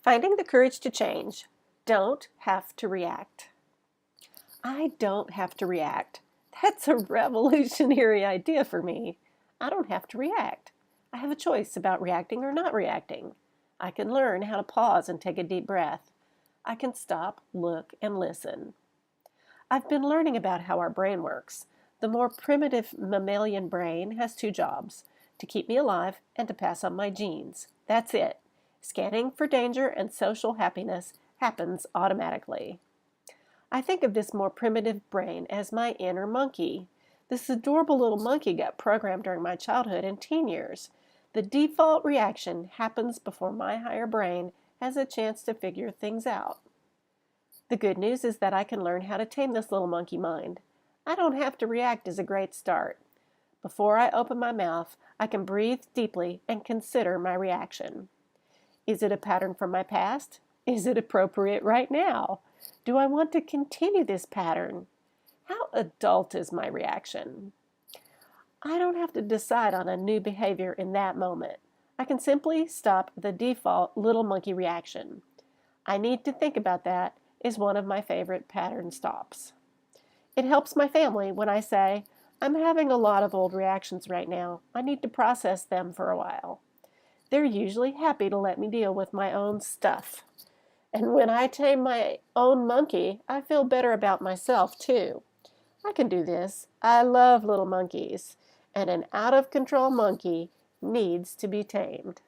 Finding the courage to change. Don't have to react. I don't have to react. That's a revolutionary idea for me. I don't have to react. I have a choice about reacting or not reacting. I can learn how to pause and take a deep breath. I can stop, look, and listen. I've been learning about how our brain works. The more primitive mammalian brain has two jobs: to keep me alive and to pass on my genes. That's it. Scanning for danger and social happiness happens automatically. I think of this more primitive brain as my inner monkey. This adorable little monkey got programmed during my childhood and teen years. The default reaction happens before my higher brain has a chance to figure things out. The good news is that I can learn how to tame this little monkey mind. I don't have to react is a great start. Before I open my mouth, I can breathe deeply and consider my reaction. Is it a pattern from my past? Is it appropriate right now? Do I want to continue this pattern? How adult is my reaction? I don't have to decide on a new behavior in that moment. I can simply stop the default little monkey reaction. I need to think about that is one of my favorite pattern stops. It helps my family when I say, I'm having a lot of old reactions right now. I need to process them for a while. They're usually happy to let me deal with my own stuff. And when I tame my own monkey, I feel better about myself too. I can do this. I love little monkeys. And an out of control monkey needs to be tamed.